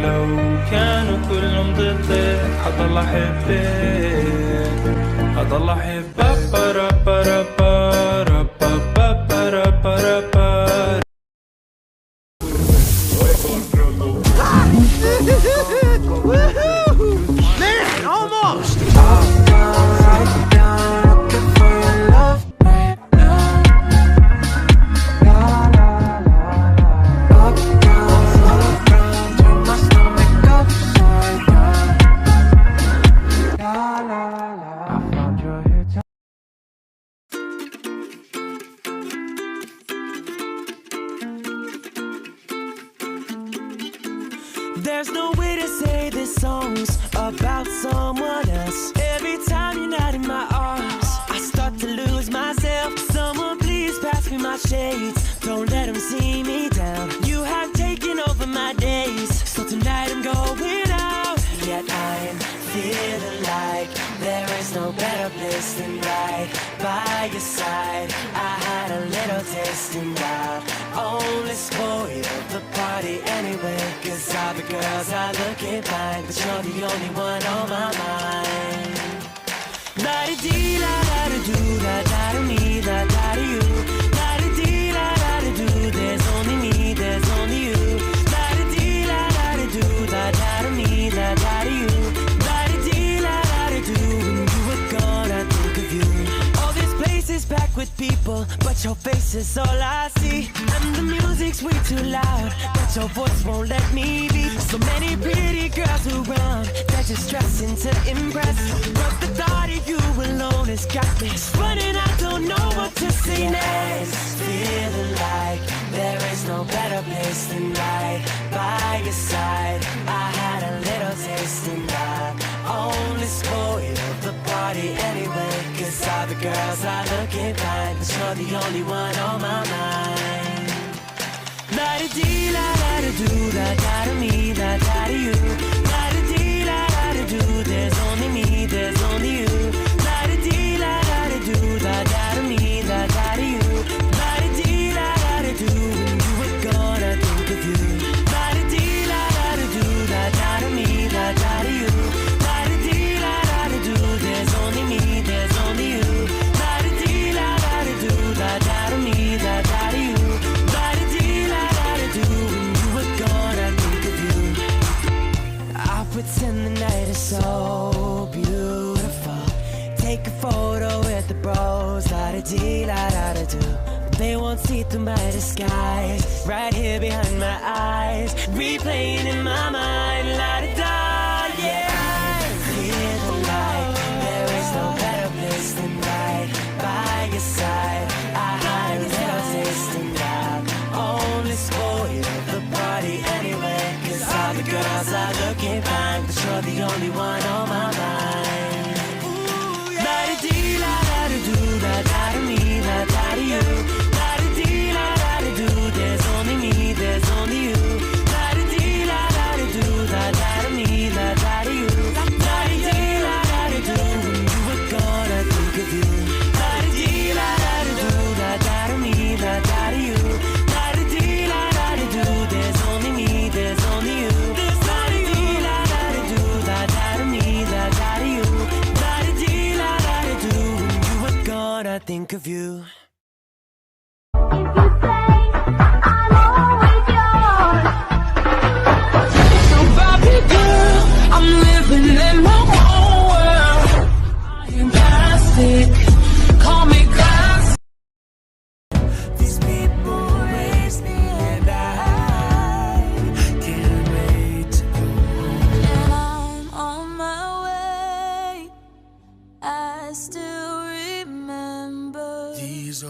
لو كانوا كلهم ضدي حضل أحبك حضل أحبك برا برا برا برا برا برا برا. Man, almost! There's no way to say this song's about someone else. Every time you're not in my arms, I start to lose myself. Someone please pass me my shades, don't let them see me down. You have taken over my days, so tonight I'm going out. Yet I'm feeling like there is no better place than right by your side. I had a little taste and I only spoiled the party anyway. Cause all the girls are looking fine, but you're the only one on my mind. La-di-dee, la-da-da-do, la-da-da-me, la-da-da-you. La-di-dee, la-da-da-do, there's only me, there's only you. La-di-dee, la-da-da-do, la-da-da-me, la-da-da-you. La-di-dee, la-da-da-do, when you were gone I think of you. All this place is packed with people, but your face is all I see. And the music's way too loud, but your voice won't let me be. So many pretty girls around, they're just dressing to impress. But the thought of you alone has got me running, I don't know what to say next. Feeling like there is no better place than right by your side. I had a little taste and I only spoiled the party anyway. Cause all the girls are looking fine, but you're the only one on my mind. La-di-dee, la-da-da-do, la-da-da-me, la-da-da-you. La-di-dee, la-da-da-do, there's only me, there's only you. La-di-dee, la-da-da-do, la-da-da-me, la-da-da-you. La-di-dee, la-da-da-do, when you were gone I think of you. La-di-dee, la-da-da-do, la-da-da-me, la-da-da-you. La-di-dee, la-da-da-do, there's only me, there's only you. La-di-dee, la-da-da-do, la-da-da-me, la-da-da-you. Pretend the night is so beautiful. Take a photo with the bros, la-da-dee, la-da-da-do. They won't see through my disguise, right here behind my eyes, replaying in my mind, la-da-da, yeah. Feeling like there is no better place than right by your side. I had a little taste and I only spoiled the party anyway. Cause all the girls are looking fine, but you're the only one on my mind. La-di-dee, la-da-da-do, la-da-da-me, la-da-da-you. La-di-dee, la-da-da-do, there's only me, there's only you. La-di-dee, la-da-da-do, la-da-da-me, la-da-da-you. La-di-dee, la-da-da-do, when you were gone I think of you. La-di-dee, la-da-da-do, la-da-da-me, la-da-da-you. La-di-dee, la-da-da-do, there's only me, there's only you. La-di-dee, la-da-da-do, la-da-da-me, la-da-da-you. La-di-dee, la-da-da-do, when you were gone I think of you. I'm living in my own world. I am plastic, call me classic. These people raised me and I can't wait to go home. And I'm on my way. I still remember These